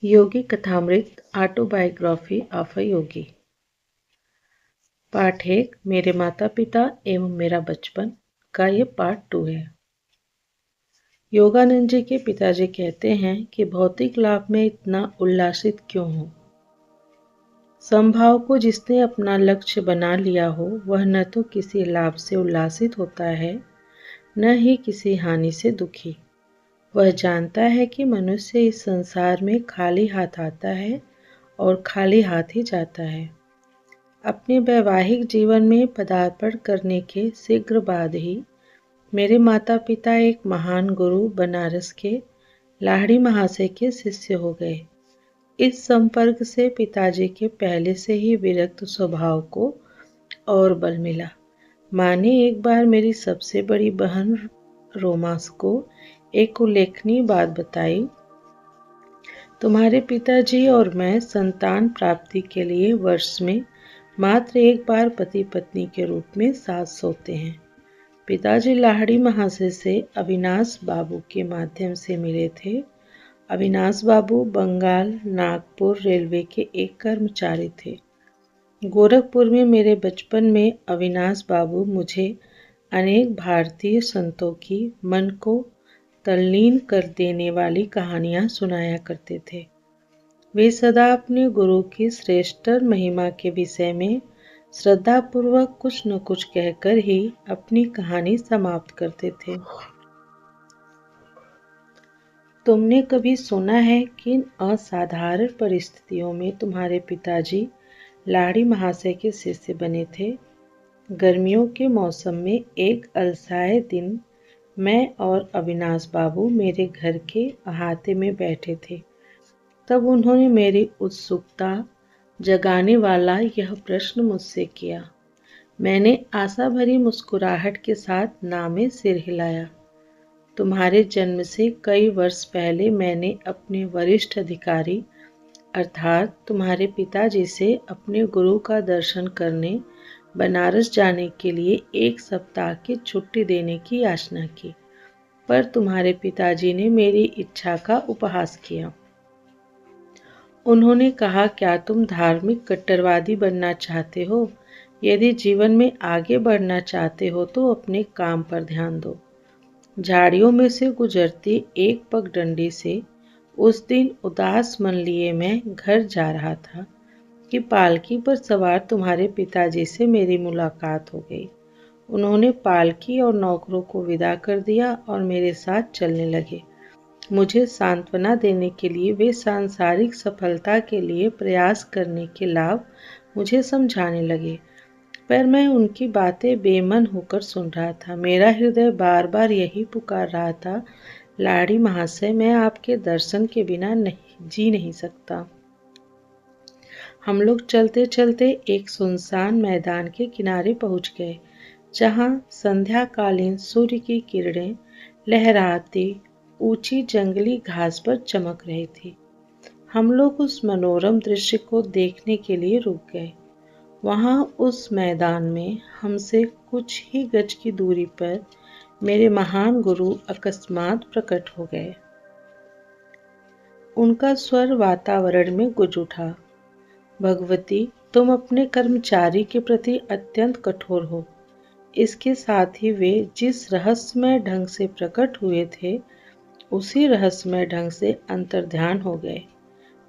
Yogi कथामृत autobiography of a योगी। पाठ 1 मेरे माता पिता एवं मेरा बचपन का ये पार्ट 2 है। योगानंद जी के पिताजी कहते हैं कि भौतिक लाभ में इतना उल्लासित क्यों हो। समभाव को जिसने अपना लक्ष्य बना लिया हो वह न तो किसी लाभ से उल्लासित होता है न ही किसी हानि से दुखी। वह जानता है कि मनुष्य इस संसार में खाली हाथ आता है और खाली हाथ ही जाता है। अपने वैवाहिक जीवन में पदार्पण करने के शीघ्र बाद ही मेरे माता पिता एक महान गुरु बनारस के लाहिड़ी महाशय के शिष्य हो गए। इस संपर्क से पिताजी के पहले से ही विरक्त स्वभाव को और बल मिला। माँ ने एक बार मेरी सबसे बड़ी बहन रोमास को एक उल्लेखनीय बात बताई। तुम्हारे पिताजी और मैं संतान प्राप्ति के लिए वर्ष में मात्र एक बार पति पत्नी के रूप में साथ सोते हैं। पिताजी लाहिड़ी महाशय से अविनाश बाबू के माध्यम से मिले थे। अविनाश बाबू बंगाल नागपुर रेलवे के एक कर्मचारी थे। गोरखपुर में मेरे बचपन में अविनाश बाबू मुझे अनेक भारतीय संतों की मन को तल्लीन कर देने वाली कहानियां सुनाया करते थे। वे सदा अपने गुरु की श्रेष्ठतर महिमा के विषय में श्रद्धापूर्वक कुछ न कुछ कहकर ही अपनी कहानी समाप्त करते थे। तुमने कभी सुना है कि असाधारण परिस्थितियों में तुम्हारे पिताजी लाहिड़ी महाशय के शिष्य बने थे। गर्मियों के मौसम में एक अलसाए दिन मैं और अविनाश बाबू मेरे घर के अहाते में बैठे थे। तब उन्होंने मेरी उत्सुकता जगाने वाला यह प्रश्न मुझसे किया। मैंने आशा भरी मुस्कुराहट के साथ ना में सिर हिलाया। तुम्हारे जन्म से कई वर्ष पहले मैंने अपने वरिष्ठ अधिकारी अर्थात तुम्हारे पिताजी से अपने गुरु का दर्शन करने बनारस जाने के लिए एक सप्ताह की छुट्टी देने की याचना की, पर तुम्हारे पिताजी ने मेरी इच्छा का उपहास किया। उन्होंने कहा, क्या तुम धार्मिक कट्टरवादी बनना चाहते हो? यदि जीवन में आगे बढ़ना चाहते हो तो अपने काम पर ध्यान दो। झाड़ियों में से गुजरती एक पगडंडी से उस दिन उदास मन लिए मैं घर जा रहा था कि पालकी पर सवार तुम्हारे पिताजी से मेरी मुलाकात हो गई। उन्होंने पालकी और नौकरों को विदा कर दिया और मेरे साथ चलने लगे। मुझे सांत्वना देने के लिए वे सांसारिक सफलता के लिए प्रयास करने के लाभ मुझे समझाने लगे, पर मैं उनकी बातें बेमन होकर सुन रहा था। मेरा हृदय बार बार यही पुकार रहा था, लाहिड़ी महाशय, मैं आपके दर्शन के बिना जी नहीं सकता। हम लोग चलते चलते एक सुनसान मैदान के किनारे पहुंच गए, जहां संध्याकालीन सूर्य की किरणें लहराती ऊंची जंगली घास पर चमक रही थी। हम लोग उस मनोरम दृश्य को देखने के लिए रुक गए। वहां उस मैदान में हमसे कुछ ही गज की दूरी पर मेरे महान गुरु अकस्मात प्रकट हो गए। उनका स्वर वातावरण में गूंज उठा, भगवती, तुम अपने कर्मचारी के प्रति अत्यंत कठोर हो। इसके साथ ही वे जिस रहस्यमय ढंग से प्रकट हुए थे उसी रहस्यमय ढंग से अंतर्ध्यान हो गए।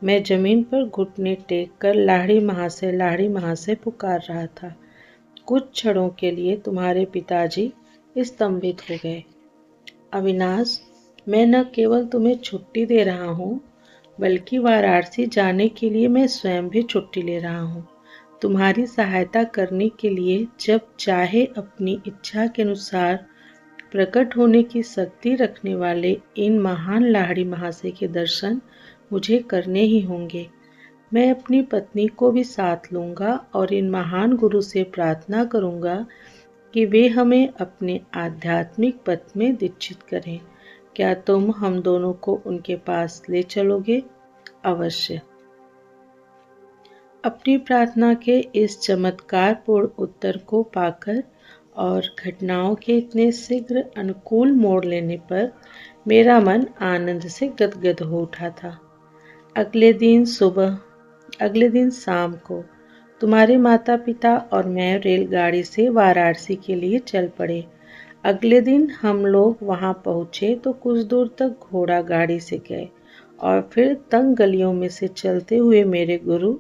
मैं जमीन पर घुटने टेक कर लाहिड़ी महाशय पुकार रहा था। कुछ क्षणों के लिए तुम्हारे पिताजी स्तंभित हो गए। अविनाश, मैं न केवल तुम्हें छुट्टी दे रहा हूँ, बल्कि वाराणसी जाने के लिए मैं स्वयं भी छुट्टी ले रहा हूँ। तुम्हारी सहायता करने के लिए जब चाहे अपनी इच्छा के अनुसार प्रकट होने की शक्ति रखने वाले इन महान लाहिड़ी महाशय के दर्शन मुझे करने ही होंगे। मैं अपनी पत्नी को भी साथ लूँगा और इन महान गुरु से प्रार्थना करूँगा कि वे हमें अपने आध्यात्मिक पथ में दीक्षित करें। क्या तुम हम दोनों को उनके पास ले चलोगे? अवश्य। अपनी प्रार्थना के इस चमत्कारपूर्ण उत्तर को पाकर और घटनाओं के इतने शीघ्र अनुकूल मोड़ लेने पर मेरा मन आनंद से गदगद हो उठा था। अगले दिन शाम को तुम्हारे माता पिता और मैं रेलगाड़ी से वाराणसी के लिए चल पड़े। अगले दिन हम लोग वहां पहुंचे तो कुछ दूर तक घोड़ा गाड़ी से गए और फिर तंग गलियों में से चलते हुए मेरे गुरु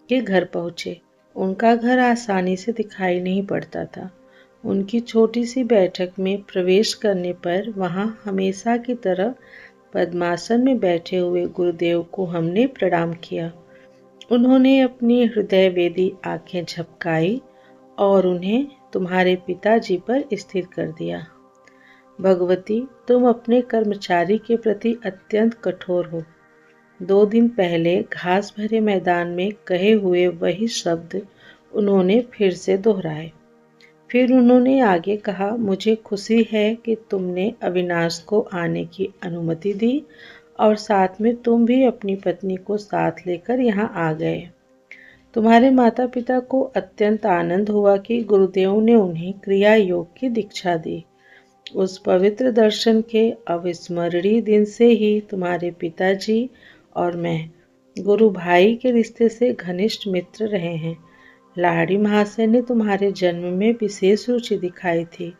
के घर पहुंचे। उनका घर आसानी से दिखाई नहीं पड़ता था। उनकी छोटी सी बैठक में प्रवेश करने पर वहां हमेशा की तरह पद्मासन में बैठे हुए गुरुदेव को हमने प्रणाम किया। उन्होंने अपनी हृदय वेदी आंखें झपकाई और उन्हें तुम्हारे पिताजी पर स्थिर कर दिया। भगवती, तुम अपने कर्मचारी के प्रति अत्यंत कठोर हो। 2 दिन पहले घास भरे मैदान में कहे हुए वही शब्द उन्होंने फिर से दोहराए। फिर उन्होंने आगे कहा, मुझे खुशी है कि तुमने अविनाश को आने की अनुमति दी और साथ में तुम भी अपनी पत्नी को साथ लेकर यहाँ आ गए। तुम्हारे माता पिता को अत्यंत आनंद हुआ कि गुरुदेव ने उन्हें क्रिया योग की दीक्षा दी। उस पवित्र दर्शन के अविस्मरणीय दिन से ही तुम्हारे पिताजी और मैं गुरु भाई के रिश्ते से घनिष्ठ मित्र रहे हैं। लाहिड़ी महाशय ने तुम्हारे जन्म में विशेष रुचि दिखाई थी।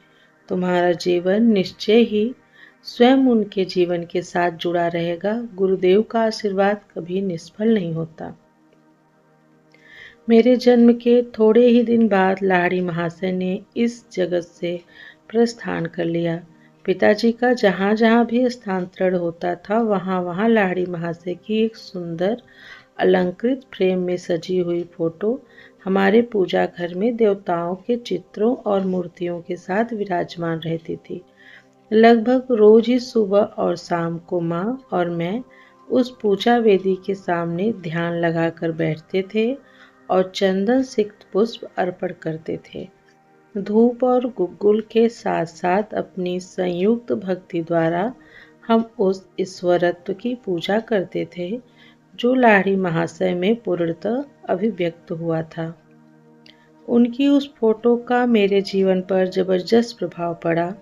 तुम्हारा जीवन निश्चय ही स्वयं उनके जीवन के साथ जुड़ा रहेगा। गुरुदेव का आशीर्वाद कभी निष्फल नहीं होता। मेरे जन्म के थोड़े ही दिन बाद लाहिड़ी महाशय ने इस जगत से प्रस्थान कर लिया। पिताजी का जहाँ जहाँ भी स्थानांतरण होता था वहाँ वहाँ लाहिड़ी महाशय की एक सुंदर अलंकृत फ्रेम में सजी हुई फोटो हमारे पूजा घर में देवताओं के चित्रों और मूर्तियों के साथ विराजमान रहती थी। लगभग रोज ही सुबह और शाम को माँ और मैं उस पूजा वेदी के सामने ध्यान लगाकर बैठते थे और चंदन सिक्त पुष्प अर्पण करते थे। धूप और गुग्गुल के साथ साथ अपनी संयुक्त भक्ति द्वारा हम उस ईश्वरत्व की पूजा करते थे जो लाहिड़ी महाशय में पूर्णतः अभिव्यक्त हुआ था। उनकी उस फोटो का मेरे जीवन पर जबरदस्त प्रभाव पड़ा।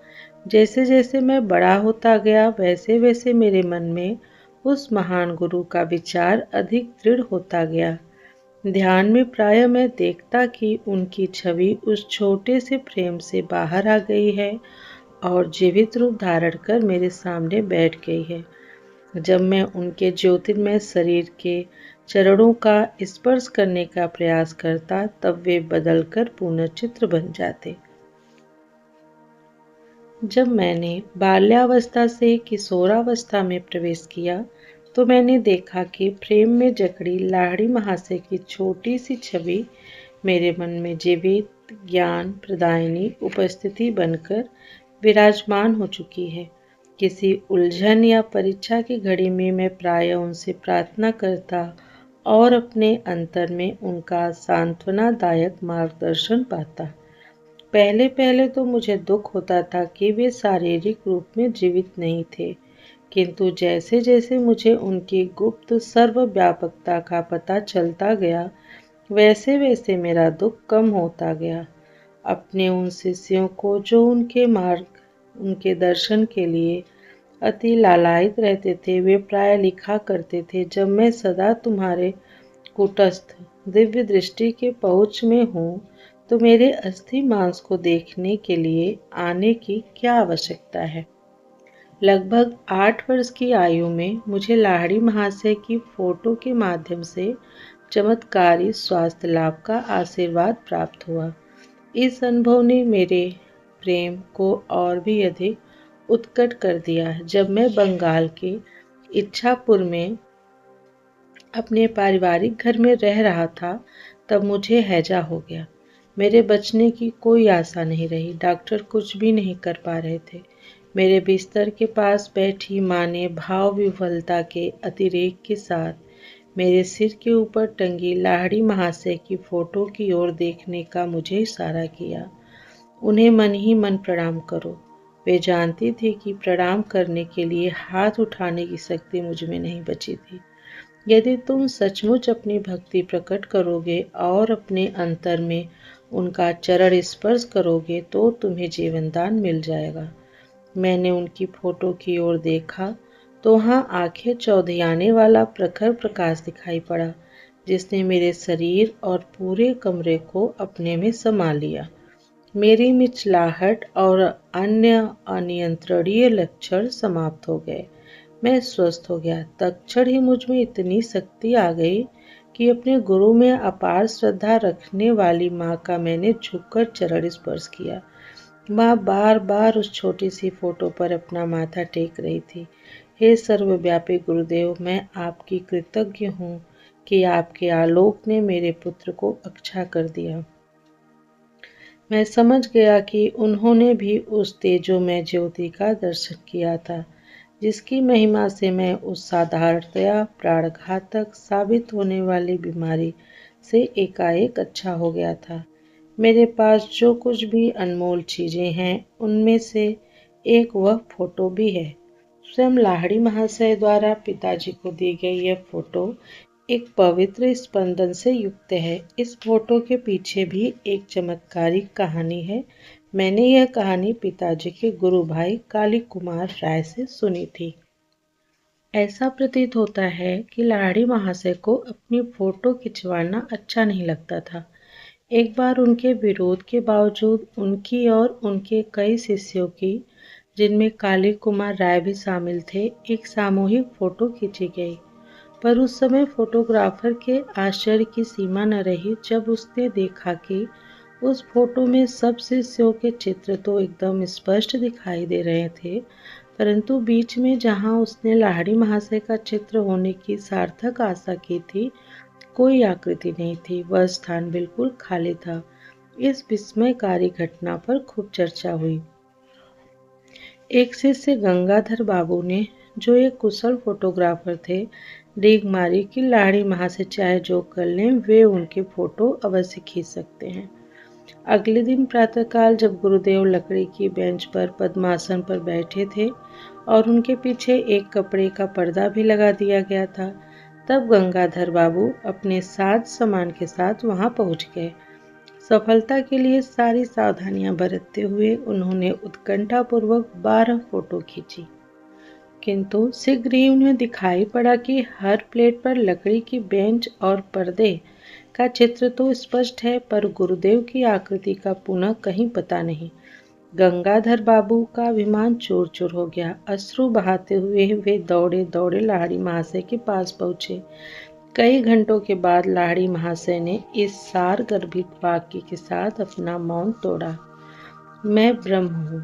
जैसे जैसे मैं बड़ा होता गया वैसे वैसे मेरे मन में उस महान गुरु का विचार अधिक दृढ़ होता गया। ध्यान में प्रायः मैं देखता कि उनकी छवि उस छोटे से फ्रेम से बाहर आ गई है और जीवित रूप धारण कर मेरे सामने बैठ गई है। जब मैं उनके ज्योतिर्मय शरीर के चरणों का स्पर्श करने का प्रयास करता तब वे बदलकर पुनर्चित्र बन जाते। जब मैंने बाल्यावस्था से किशोरावस्था में प्रवेश किया तो मैंने देखा कि फ्रेम में जकड़ी लाहिड़ी महाशय की छोटी सी छवि मेरे मन में जीवित ज्ञान प्रदायिनी उपस्थिति बनकर विराजमान हो चुकी है। किसी उलझन या परीक्षा की घड़ी में मैं प्रायः उनसे प्रार्थना करता और अपने अंतर में उनका सांत्वनादायक मार्गदर्शन पाता। पहले पहले तो मुझे दुख होता था कि वे शारीरिक रूप में जीवित नहीं थे, किंतु जैसे जैसे मुझे उनकी गुप्त सर्वव्यापकता का पता चलता गया वैसे वैसे मेरा दुख कम होता गया। अपने उन शिष्यों को जो उनके दर्शन के लिए अति लालायित रहते थे वे प्राय लिखा करते थे, जब मैं सदा तुम्हारे कूटस्थ दिव्य दृष्टि के पहुँच में हूँ तो मेरे अस्थि मांस को देखने के लिए आने की क्या आवश्यकता है। लगभग 8 वर्ष की आयु में मुझे लाहिड़ी महाशय की फोटो के माध्यम से चमत्कारी स्वास्थ्य लाभ का आशीर्वाद प्राप्त हुआ। इस अनुभव ने मेरे प्रेम को और भी अधिक उत्कट कर दिया। जब मैं बंगाल के इच्छापुर में अपने पारिवारिक घर में रह रहा था तब मुझे हैजा हो गया। मेरे बचने की कोई आशा नहीं रही। डॉक्टर कुछ भी नहीं कर पा रहे थे। मेरे बिस्तर के पास बैठी माँ ने भाव विह्वलता के अतिरेक के साथ मेरे सिर के ऊपर टंगी लाहिड़ी महाशय की फोटो की ओर देखने का मुझे इशारा किया। उन्हें मन ही मन प्रणाम करो। वे जानती थी कि प्रणाम करने के लिए हाथ उठाने की शक्ति मुझ में नहीं बची थी। यदि तुम सचमुच अपनी भक्ति प्रकट करोगे और अपने अंतर में उनका चरण स्पर्श करोगे तो तुम्हें जीवन दान मिल जाएगा। मैंने उनकी फोटो की ओर देखा तो वहाँ आंखें चौधियाने वाला प्रखर प्रकाश दिखाई पड़ा, जिसने मेरे शरीर और पूरे कमरे को अपने में समा लिया। मेरी मिचलाहट और अन्य अनियंत्रणीय लक्षण समाप्त हो गए। मैं स्वस्थ हो गया। तत्क्षण ही मुझ में इतनी शक्ति आ गई कि अपने गुरु में अपार श्रद्धा रखने वाली माँ का मैंने झुककर चरण स्पर्श किया। माँ बार बार उस छोटी सी फोटो पर अपना माथा टेक रही थी। हे सर्वव्यापी गुरुदेव, मैं आपकी कृतज्ञ हूँ कि आपके आलोक ने मेरे पुत्र को अक्षा कर दिया। मैं समझ गया कि उन्होंने भी उस तेजोमय ज्योति का दर्शन किया था, जिसकी महिमा से मैं उस साधारणतया प्राणघातक साबित होने वाली बीमारी से एकाएक अच्छा हो गया था। मेरे पास जो कुछ भी अनमोल चीजें हैं, उनमें से एक वह फोटो भी है। स्वयं लाहिड़ी महाशय द्वारा पिताजी को दी गई यह फोटो एक पवित्र स्पंदन से युक्त है। इस फोटो के पीछे भी एक चमत्कारिक कहानी है। मैंने यह कहानी पिताजी के गुरु भाई काली कुमार राय से सुनी थी। ऐसा प्रतीत होता है कि लाहिड़ी महाशय को अपनी फोटो खिंचवाना अच्छा नहीं लगता था। एक बार उनके विरोध के बावजूद उनकी और उनके कई शिष्यों की, जिनमें काली कुमार राय भी शामिल थे, एक सामूहिक फोटो खींची गई। पर उस समय फोटोग्राफर के आश्चर्य की सीमा न रही जब उसने देखा कि उस फोटो में सब शिष्यों के चित्र तो एकदम स्पष्ट दिखाई दे रहे थे, परंतु बीच में जहां उसने लाहिड़ी महाशय का चित्र होने की सार्थक आशा की थी, कोई आकृति नहीं थी। वह स्थान बिल्कुल खाली था। इस विस्मयकारी घटना पर खूब चर्चा हुई। एक शिष्य गंगाधर बाबू ने, जो एक कुशल फोटोग्राफर थे, डीग मारी कि लाहिड़ी महाशय चाहे जो कर लें, वे उनके फोटो अवश्य खींच सकते हैं। अगले दिन प्रातःकाल जब गुरुदेव लकड़ी की बेंच पर पद्मासन पर बैठे थे और उनके पीछे एक कपड़े का पर्दा भी लगा दिया गया था, तब गंगाधर बाबू अपने साज सामान के साथ वहां पहुंच गए। सफलता के लिए सारी सावधानियां बरतते हुए उन्होंने उत्कंठापूर्वक 12 फोटो खींची, किंतु शीघ्र ही उन्हें दिखाई पड़ा कि हर प्लेट पर लकड़ी की बेंच और पर्दे का चित्र तो स्पष्ट है, पर गुरुदेव की आकृति का पुनः कहीं पता नहीं। गंगाधर बाबू का अभिमान चूर चूर हो गया। अश्रु बहाते हुए वे दौड़े दौड़े लाहिड़ी महाशय के पास पहुंचे। कई घंटों के बाद लाहिड़ी महाशय ने इस सार गर्भित वाक्य के साथ अपना मौन तोड़ा। मैं ब्रह्म हूँ।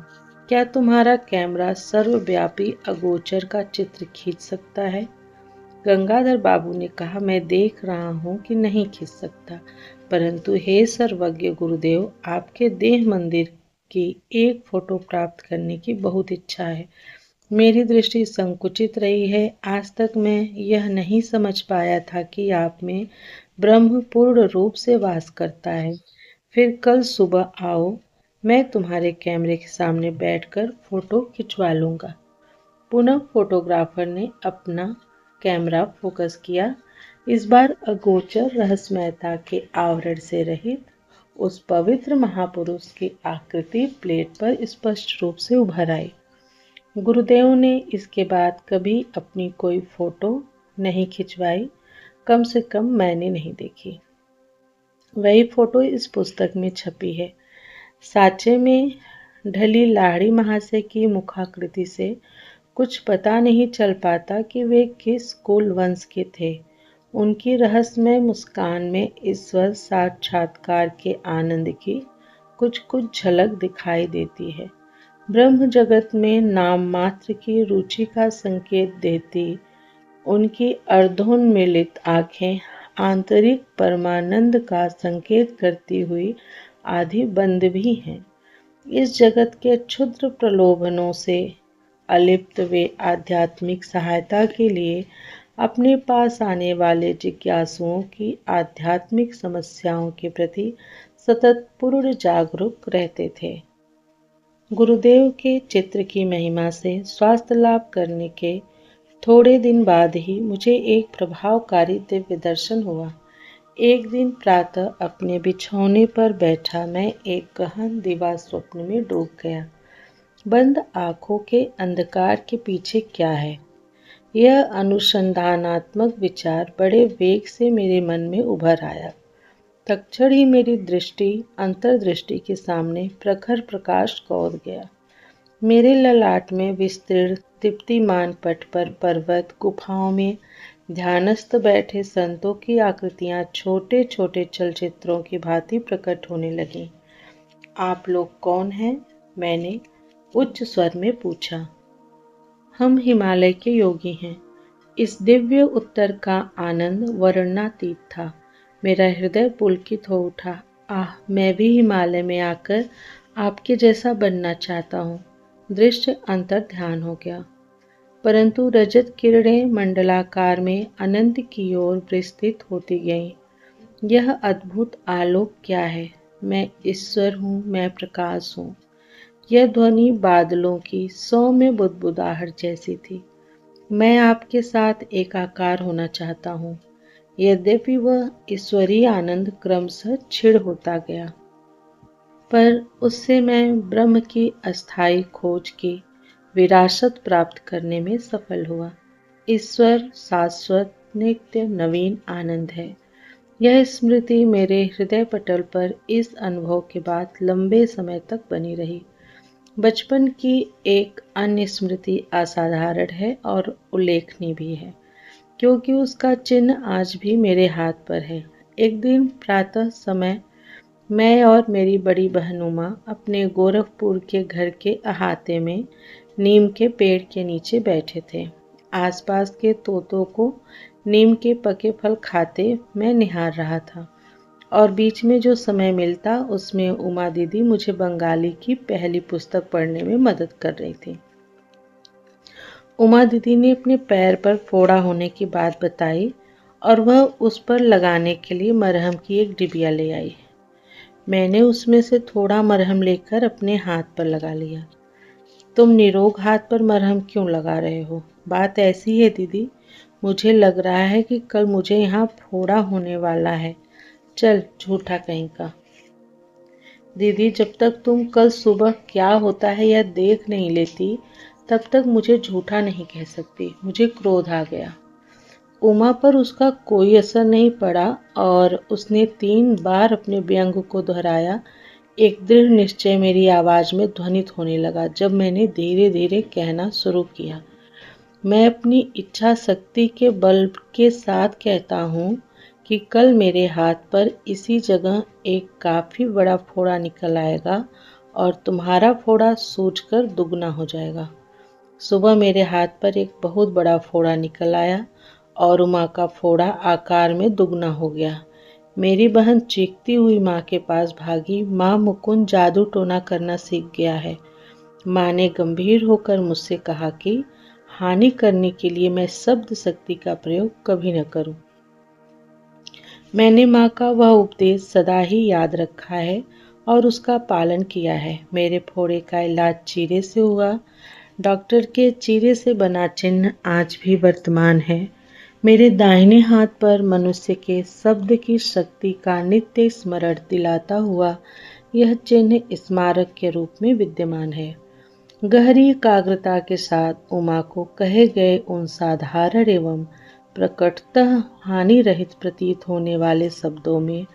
क्या तुम्हारा कैमरा सर्वव्यापी अगोचर का चित्र खींच सकता है? गंगाधर बाबू ने कहा, मैं देख रहा हूँ कि नहीं खींच सकता, परंतु हे सर्वज्ञ गुरुदेव, आपके देह मंदिर की एक फोटो प्राप्त करने की बहुत इच्छा है। मेरी दृष्टि संकुचित रही है। आज तक मैं यह नहीं समझ पाया था कि आप में ब्रह्म पूर्ण रूप से वास करता है। फिर कल सुबह आओ, मैं तुम्हारे कैमरे के सामने बैठकर फोटो खिंचवा लूंगा। पुनः फोटोग्राफर ने अपना कैमरा फोकस किया। इस बार अगोचर रहस्यमयता के आवरण से रहित उस पवित्र महापुरुष की आकृति प्लेट पर स्पष्ट रूप से उभर आई। गुरुदेव ने इसके बाद कभी अपनी कोई फोटो नहीं खिंचवाई, कम से कम मैंने नहीं देखी। वही फोटो इस पुस्तक में छपी है। साँचे में ढली लाहिड़ी महाशय की मुखाकृति से कुछ पता नहीं चल पाता कि वे किस कुल वंश के थे। उनकी रहस्यमय मुस्कान में ईश्वर साक्षात्कार के आनंद की कुछ कुछ झलक दिखाई देती है। ब्रह्म जगत में नाम मात्र की रुचि का संकेत देती उनकी अर्धोन्मीलित आंखें आंतरिक परमानंद का संकेत करती हुई आधी बंद भी हैं। इस जगत के क्षुद्र प्रलोभनों से अलिप्त वे आध्यात्मिक सहायता के लिए अपने पास आने वाले जिज्ञासुओं की आध्यात्मिक समस्याओं के प्रति सतत पूर्ण जागरूक रहते थे। गुरुदेव के चित्र की महिमा से स्वास्थ्य लाभ करने के थोड़े दिन बाद ही मुझे एक प्रभावकारी दिव्य दर्शन हुआ। एक दिन प्रातः अपने बिछौने पर बैठा मैं एक गहन दिवा स्वप्न में डूब गया। बंद आंखों के अंधकार के पीछे क्या है? यह अनुसंधानात्मक विचार बड़े वेग से मेरे मन में उभर आया। तत्क्षण ही मेरी दृष्टि अंतर्दृष्टि के सामने प्रखर प्रकाश कौंध गया। मेरे ललाट में विस्तीर्ण दीप्तिमान पट पर पर्वत गुफाओं में ध्यानस्थ बैठे संतों की आकृतियां छोटे छोटे चलचित्रों की भांति प्रकट होने लगीं। आप लोग कौन हैं? मैंने उच्च स्वर में पूछा। हम हिमालय के योगी हैं। इस दिव्य उत्तर का आनंद वर्णनातीत था। मेरा हृदय पुलकित हो उठा। आह, मैं भी हिमालय में आकर आपके जैसा बनना चाहता हूँ। दृश्य अंतर ध्यान हो गया, परंतु रजत किरणें मंडलाकार में अनंत की ओर विस्तृत होती गईं। यह अद्भुत आलोक क्या है? मैं ईश्वर हूँ, मैं प्रकाश हूँ। यह ध्वनि बादलों की सौम्य बुदबुदाहट जैसी थी। मैं आपके साथ एकाकार होना चाहता हूँ। यद्यपि वह ईश्वरीय आनंद क्रमशः क्षीण होता गया, पर उससे मैं ब्रह्म की अस्थायी खोज की विरासत प्राप्त करने में सफल हुआ। ईश्वर शाश्वत नित्य नवीन आनंद है। यह स्मृति मेरे हृदय पटल पर इस अनुभव के बाद लंबे समय तक बनी रही। बचपन की एक अन्य स्मृति असाधारण है और उल्लेखनीय भी है, क्योंकि उसका चिन्ह आज भी मेरे हाथ पर है। एक दिन प्रातः समय मैं और मेरी बड़ी बहन उमा अपने गोरखपुर के घर के अहाते में नीम के पेड़ के नीचे बैठे थे। आसपास के तोतों को नीम के पके फल खाते मैं निहार रहा था, और बीच में जो समय मिलता उसमें उमा दीदी मुझे बंगाली की पहली पुस्तक पढ़ने में मदद कर रही थी। उमा दीदी ने अपने पैर पर फोड़ा होने की बात बताई और वह उस पर लगाने के लिए मरहम की एक डिबिया ले आई। मैंने उसमें से थोड़ा मरहम लेकर अपने हाथ पर लगा लिया। तुम निरोग हाथ पर मरहम क्यों लगा रहे हो? बात ऐसी है दीदी, मुझे लग रहा है कि कल मुझे यहाँ फोड़ा होने वाला है। चल, झूठा कहीं का। दीदी, जब तक तुम कल सुबह क्या होता है यह देख नहीं लेती, तब तक मुझे झूठा नहीं कह सकती। मुझे क्रोध आ गया। उमा पर उसका कोई असर नहीं पड़ा और उसने 3 बार अपने व्यंग को दोहराया। एक दृढ़ निश्चय मेरी आवाज में ध्वनित होने लगा जब मैंने धीरे धीरे कहना शुरू किया। मैं अपनी इच्छा शक्ति के बल के साथ कहता हूँ कि कल मेरे हाथ पर इसी जगह एक काफी बड़ा फोड़ा निकल आएगा और तुम्हारा फोड़ा सूजकर दुगना हो जाएगा। सुबह मेरे हाथ पर एक बहुत बड़ा फोड़ा निकल आया और उमा का फोड़ा आकार में दुगना हो गया। मेरी बहन चीखती हुई माँ के पास भागी। माँ, मुकुंद जादू टोना करना सीख गया है। माँ ने गंभीर होकर मुझसे कहा कि हानि करने के लिए मैं शब्द शक्ति का प्रयोग कभी न करूं। मैंने माँ का वह उपदेश सदा ही याद रखा है और उसका पालन किया है। मेरे फोड़े का इलाज चीरे से हुआ। डॉक्टर के चीरे से बना चिन्ह आज भी वर्तमान है। मेरे दाहिने हाथ पर मनुष्य के शब्द की शक्ति का नित्य स्मरण दिलाता हुआ यह चिन्ह स्मारक के रूप में विद्यमान है। गहरी एकाग्रता के साथ उमा को कहे गए उन साधारण एवं प्रकटतः हानि रहित प्रतीत होने वाले शब्दों में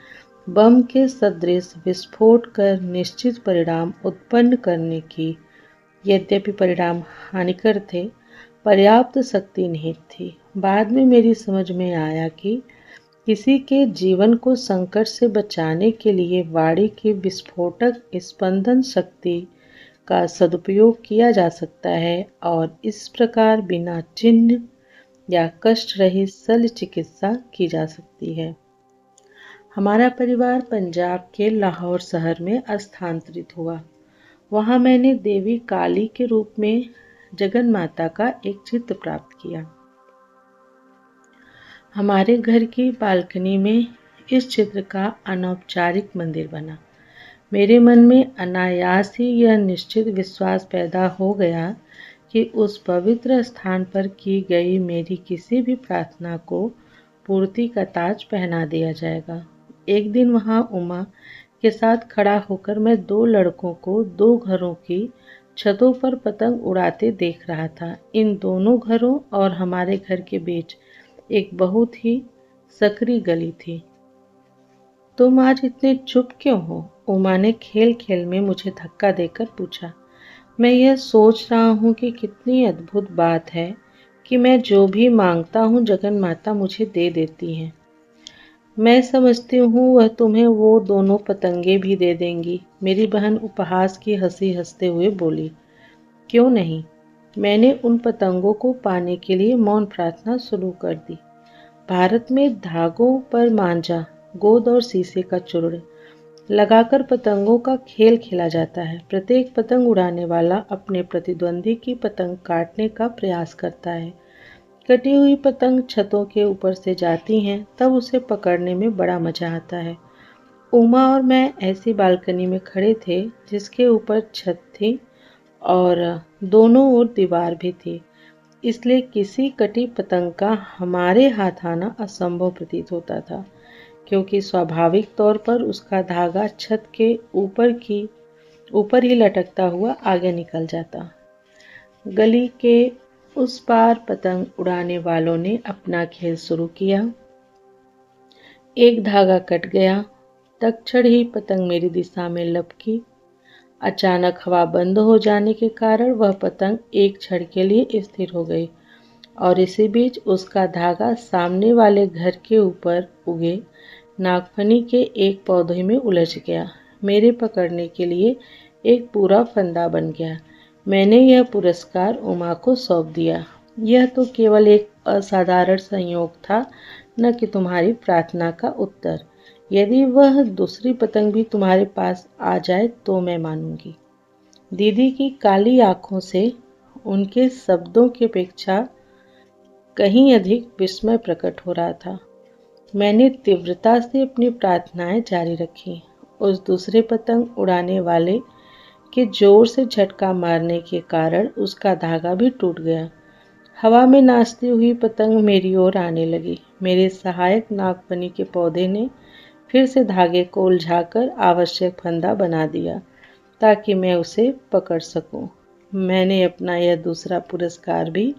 बम के सदृश विस्फोट कर निश्चित परिणाम उत्पन्न करने की, यद्यपि परिणाम हानिकर थे, पर्याप्त शक्ति निहित थी। बाद में मेरी समझ में आया कि किसी के जीवन को संकट से बचाने के लिए वाणी की विस्फोटक स्पंदन शक्ति का सदुपयोग किया जा सकता है और इस प्रकार बिना चिन्ह या कष्ट रहित शल्य चिकित्सा की जा सकती है। हमारा परिवार पंजाब के लाहौर शहर में स्थानांतरित हुआ। वहां मैंने देवी काली के रूप में जगन माता का एक चित्र प्राप्त किया। हमारे घर की बालकनी में इस चित्र का अनौपचारिक मंदिर बना। मेरे मन में अनायास ही यह निश्चित विश्वास पैदा हो गया कि उस पवित्र स्थान पर की गई मेरी किसी भी प्रार्थना को पूर्ति का ताज पहना दिया जाएगा। एक दिन वहां उमा के साथ खड़ा होकर मैं 2 लड़कों को 2 घरों की छतों पर पतंग उड़ाते देख रहा था। इन दोनों घरों और हमारे घर के बीच एक बहुत ही सकरी गली थी। तुम आज इतने चुप क्यों हो? उमा ने खेल खेल में मुझे धक्का देकर पूछा। मैं यह सोच रहा हूँ कि कितनी अद्भुत बात है कि मैं जो भी मांगता हूँ जगन माता मुझे दे देती हैं। मैं समझती हूँ वह तुम्हें वो दोनों पतंगे भी दे देंगी। मेरी बहन उपहास की हंसी हंसते हुए बोली। क्यों नहीं? मैंने उन पतंगों को पाने के लिए मौन प्रार्थना शुरू कर दी। भारत में धागों पर मांझा, गोंद और शीशे का चूर्ण लगाकर पतंगों का खेल खेला जाता है। प्रत्येक पतंग उड़ाने वाला अपने प्रतिद्वंदी की पतंग काटने का प्रयास करता है। कटी हुई पतंग छतों के ऊपर से जाती हैं, तब उसे पकड़ने में बड़ा मजा आता है। उमा और मैं ऐसी बालकनी में खड़े थे जिसके ऊपर छत थी और दोनों ओर दीवार भी थी, इसलिए किसी कटी पतंग का हमारे हाथ आना असंभव प्रतीत होता था, क्योंकि स्वाभाविक तौर पर उसका धागा छत के ऊपर ही लटकता हुआ आगे निकल जाता। गली के उस पार पतंग उड़ाने वालों ने अपना खेल शुरू किया। एक धागा कट गया, तत्क्षण ही पतंग मेरी दिशा में लपकी। अचानक हवा बंद हो जाने के कारण वह पतंग एक क्षण के लिए स्थिर हो गई और इसी बीच उसका धागा सामने वाले घर के ऊपर उगे नागफनी के एक पौधे में उलझ गया। मेरे पकड़ने के लिए एक पूरा फंदा बन गया। मैंने यह पुरस्कार उमा को सौंप दिया। यह तो केवल एक असाधारण संयोग था, न कि तुम्हारी प्रार्थना का उत्तर। यदि वह दूसरी पतंग भी तुम्हारे पास आ जाए तो मैं मानूंगी। दीदी की काली आंखों से उनके शब्दों की अपेक्षा कहीं अधिक विस्मय प्रकट हो रहा था। मैंने तीव्रता से अपनी प्रार्थनाएं जारी रखी। उस दूसरे पतंग उड़ाने वाले के जोर से झटका मारने के कारण उसका धागा भी टूट गया। हवा में नाचती हुई पतंग मेरी ओर आने लगी। मेरे सहायक नागफनी के पौधे ने फिर से धागे को उलझाकर आवश्यक फंदा बना दिया ताकि मैं उसे पकड़ सकूं। मैंने अपना यह दूसरा पुरस्कार भी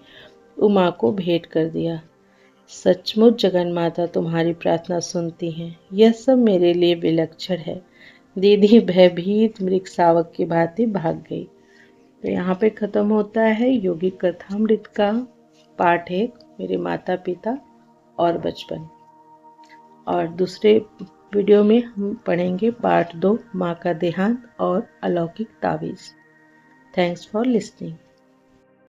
उमा को भेंट कर दिया। सचमुच जगन्माता तुम्हारी प्रार्थना सुनती हैं। यह सब मेरे लिए विलक्षण है। दीदी भयभीत मृग शावक की भांति भाग गई। तो यहाँ पे खत्म होता है यौगिक कथामृत का पाठ 1, मेरे माता पिता और बचपन। और दूसरे वीडियो में हम पढ़ेंगे पार्ट 2, माँ का देहांत और अलौकिक ताबीज़। Thanks for listening.